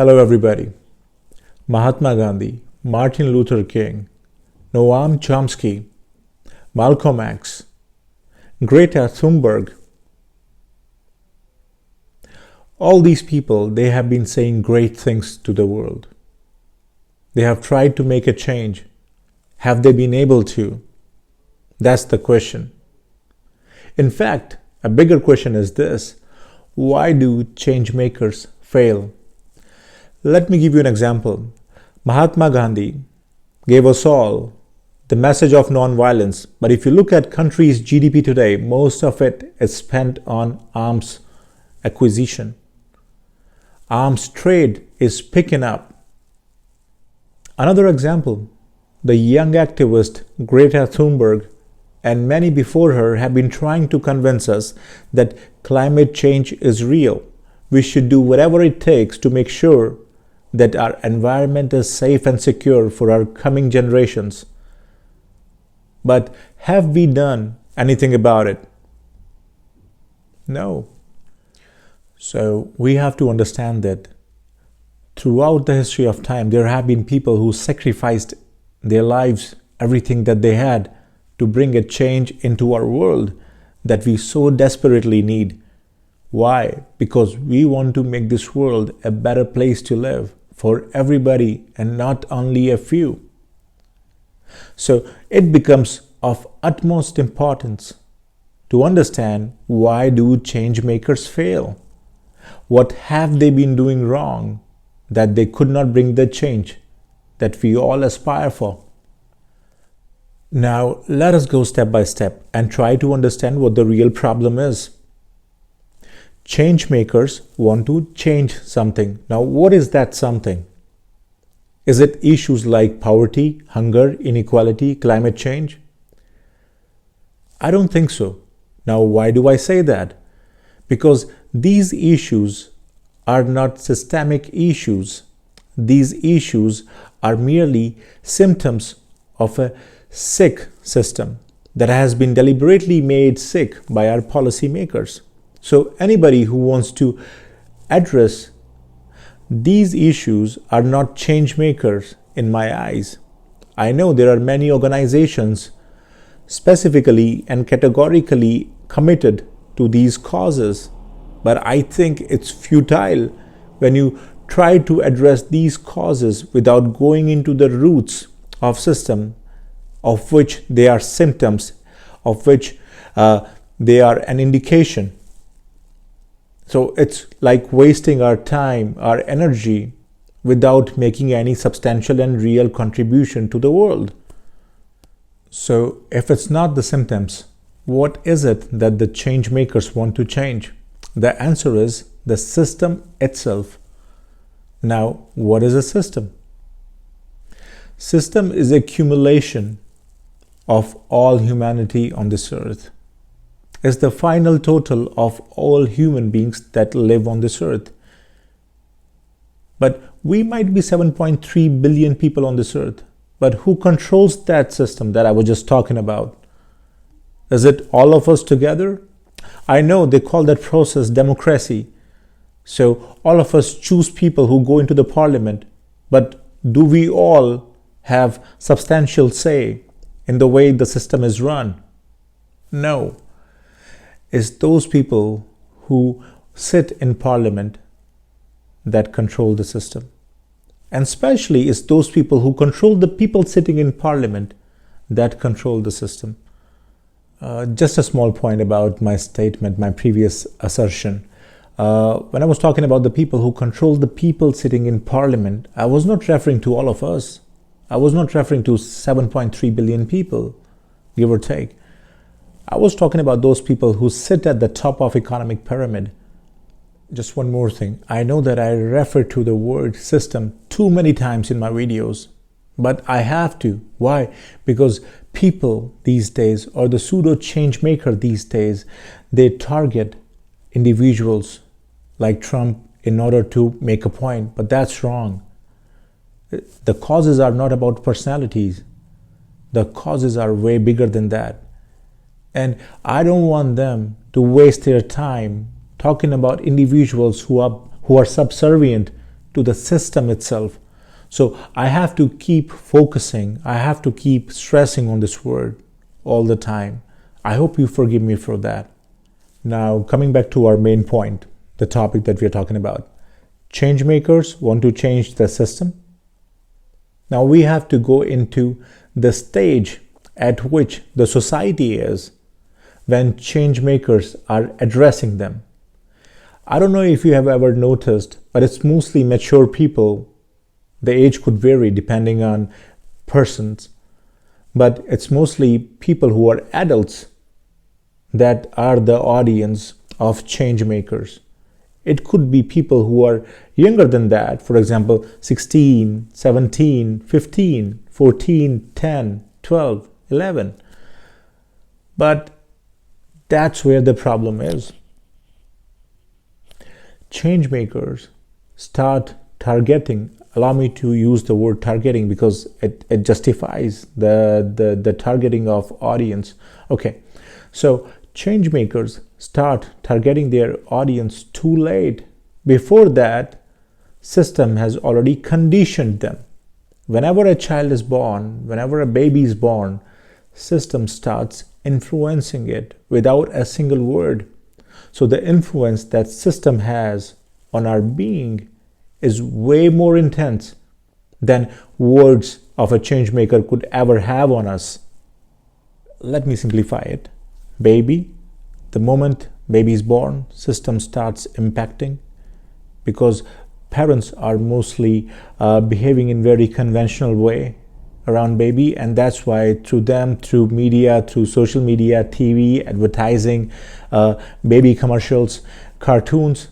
Hello everybody. Mahatma Gandhi, Martin Luther King, Noam Chomsky, Malcolm X, Greta Thunberg. All these people, they have been saying great things to the world. They have tried to make a change. Have they been able to? That's the question. In fact, a bigger question is this: why do change makers fail? Let me give you an example. Mahatma Gandhi gave us all the message of non-violence, but if you look at countries' GDP today, most of it is spent on arms acquisition. Arms trade is picking up. Another example, the young activist Greta Thunberg and many before her have been trying to convince us that climate change is real. We should do whatever it takes to make sure that our environment is safe and secure for our coming generations. But have we done anything about it? No. So we have to understand that throughout the history of time, there have been people who sacrificed their lives, everything that they had, to bring a change into our world that we so desperately need. Why? Because we want to make this world a better place to live for everybody and not only a few. So it becomes of utmost importance to understand, why do change makers fail? What have they been doing wrong that they could not bring the change that we all aspire for? Now let us go step by step and try to understand what the real problem is. Change makers want to change something. Now, what is that something? Is it issues like poverty, hunger, inequality, climate change? I don't think so. Now, why do I say that? Because these issues are not systemic issues. These issues are merely symptoms of a sick system that has been deliberately made sick by our policymakers. So anybody who wants to address these issues are not change makers in my eyes. I know there are many organizations specifically and categorically committed to these causes, but I think it's futile when you try to address these causes without going into the roots of system of which they are symptoms, of which they are an indication. So it's like wasting our time, our energy, without making any substantial and real contribution to the world. So if it's not the symptoms, what is it that the change makers want to change? The answer is the system itself. Now, what is a system? System is accumulation of all humanity on this earth. Is the final total of all human beings that live on this earth. But we might be 7.3 billion people on this earth. But who controls that system that I was just talking about? Is it all of us together? I know they call that process democracy. So all of us choose people who go into the parliament. But do we all have substantial say in the way the system is run? No. It's those people who sit in parliament that control the system. And especially it's those people who control the people sitting in parliament that control the system. Just a small point about my statement, my previous assertion. When I was talking about the people who control the people sitting in parliament, I was not referring to all of us. I was not referring to 7.3 billion people, give or take. I was talking about those people who sit at the top of economic pyramid. Just one more thing. I know that I refer to the word system too many times in my videos, but I have to. Why? Because people these days, or the pseudo change maker these days, they target individuals like Trump in order to make a point, but that's wrong. The causes are not about personalities. The causes are way bigger than that. And I don't want them to waste their time talking about individuals who are subservient to the system itself. So I have to keep focusing, I have to keep stressing on this word all the time. I hope you forgive me for that. Now, coming back to our main point, the topic that we are talking about. Change makers want to change the system. Now we have to go into the stage at which the society is when change makers are addressing them. I don't know if you have ever noticed, but it's mostly mature people. The age could vary depending on persons, but it's mostly people who are adults that are the audience of change makers. It could be people who are younger than that, for example, 16, 17, 15, 14, 10, 12, 11. But that's where the problem is. Change makers start targeting. Allow me to use the word targeting because it justifies the targeting of audience. Okay, so change makers start targeting their audience too late. Before that, system has already conditioned them. Whenever a child is born, whenever a baby is born, system starts influencing it without a single word. So the influence that system has on our being is way more intense than words of a change maker could ever have on us. Let me simplify it. Baby, the moment baby is born, system starts impacting because parents are mostly behaving in very conventional way around baby, and that's why through them, through media, through social media, TV, advertising, baby commercials, cartoons,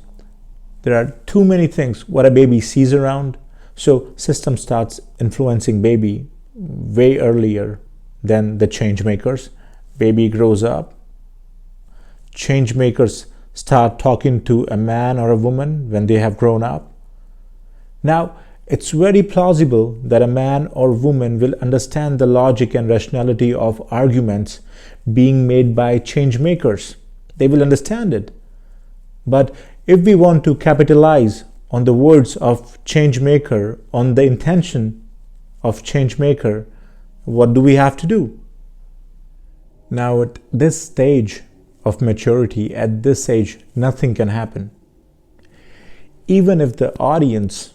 there are too many things what a baby sees around. So system starts influencing baby way earlier than the change makers. Baby grows up. Change makers start talking to a man or a woman when they have grown up. Now, it's very plausible that a man or woman will understand the logic and rationality of arguments being made by change makers. They will understand it. But if we want to capitalize on the words of change maker, on the intention of change maker, what do we have to do? Now, at this stage of maturity, at this age, nothing can happen. Even if the audience,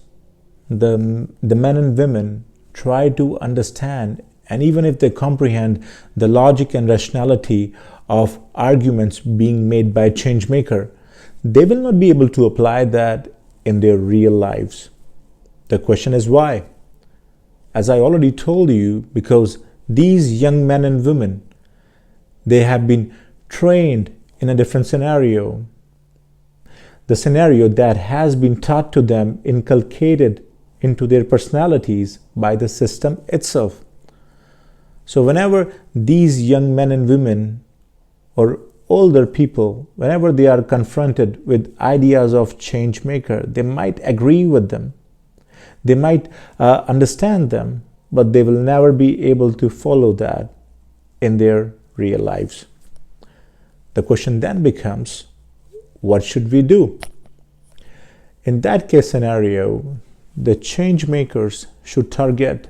the men and women try to understand, and even if they comprehend the logic and rationality of arguments being made by change maker, they will not be able to apply that in their real lives. The question is why? As I already told you, because these young men and women, they have been trained in a different scenario. The scenario that has been taught to them, inculcated into their personalities by the system itself. So whenever these young men and women or older people, whenever they are confronted with ideas of change maker, they might agree with them. They might understand them, but they will never be able to follow that in their real lives. The question then becomes, what should we do? In that case scenario, the change makers should target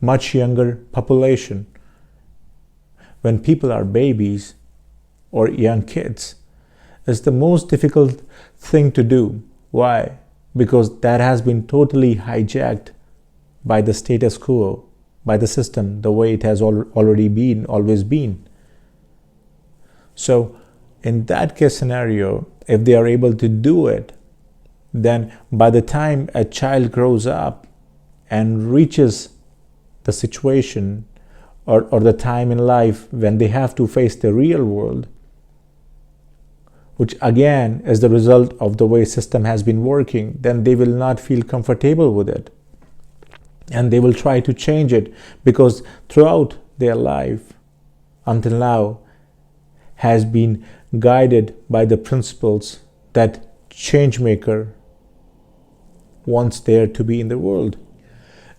much younger population. When people are babies or young kids, it's the most difficult thing to do. Why? Because that has been totally hijacked by the status quo, by the system, the way it has always been. So in that case scenario, if they are able to do it, then by the time a child grows up and reaches the situation or the time in life when they have to face the real world, which again is the result of the way system has been working, then they will not feel comfortable with it. And they will try to change it because throughout their life until now has been guided by the principles that change maker wants there to be in the world.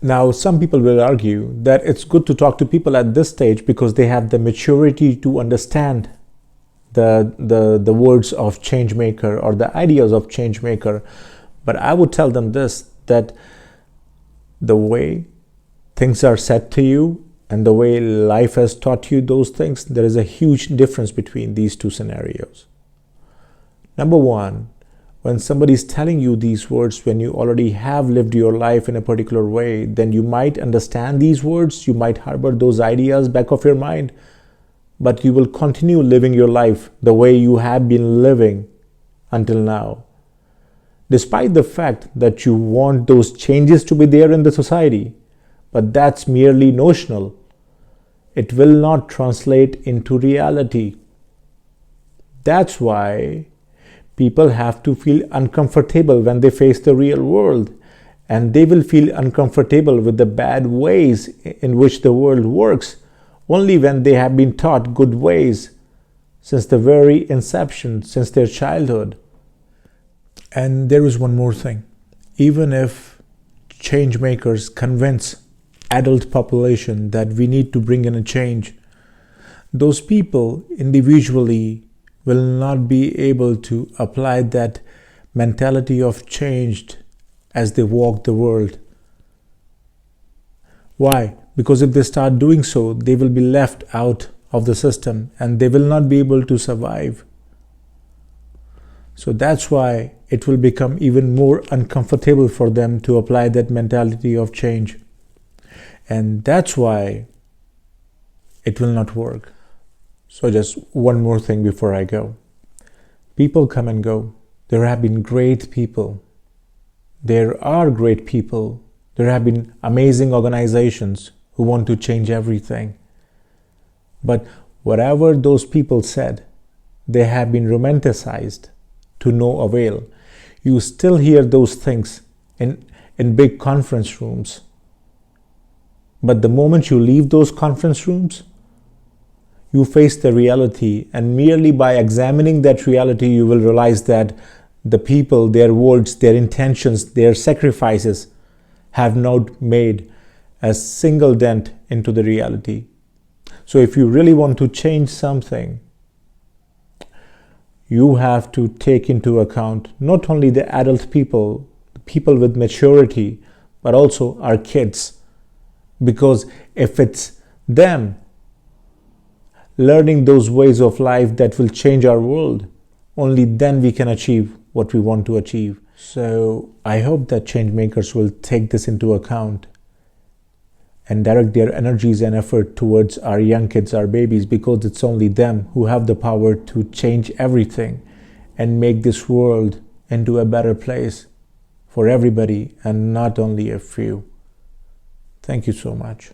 Now, some people will argue that it's good to talk to people at this stage because they have the maturity to understand the words of change maker or the ideas of change maker. But I would tell them this, that the way things are said to you and the way life has taught you those things, there is a huge difference between these two scenarios. Number one, when somebody is telling you these words, when you already have lived your life in a particular way, then you might understand these words, you might harbor those ideas back of your mind, but you will continue living your life the way you have been living until now. Despite the fact that you want those changes to be there in the society, but that's merely notional. It will not translate into reality. That's why people have to feel uncomfortable when they face the real world, and they will feel uncomfortable with the bad ways in which the world works only when they have been taught good ways since the very inception, since their childhood. And there is one more thing. Even if change makers convince adult population that we need to bring in a change, those people individually will not be able to apply that mentality of change as they walk the world. Why? Because if they start doing so, they will be left out of the system and they will not be able to survive. So that's why it will become even more uncomfortable for them to apply that mentality of change. And that's why it will not work. So just one more thing before I go. People come and go. There have been great people. There are great people. There have been amazing organizations who want to change everything. But whatever those people said, they have been romanticized to no avail. You still hear those things in big conference rooms. But the moment you leave those conference rooms, you face the reality, and merely by examining that reality, you will realize that the people, their words, their intentions, their sacrifices have not made a single dent into the reality. So if you really want to change something, you have to take into account not only the adult people, people with maturity, but also our kids. Because if it's them learning those ways of life that will change our world, only then we can achieve what we want to achieve. So I hope that change makers will take this into account and direct their energies and effort towards our young kids, our babies, because it's only them who have the power to change everything and make this world into a better place for everybody and not only a few. Thank you so much.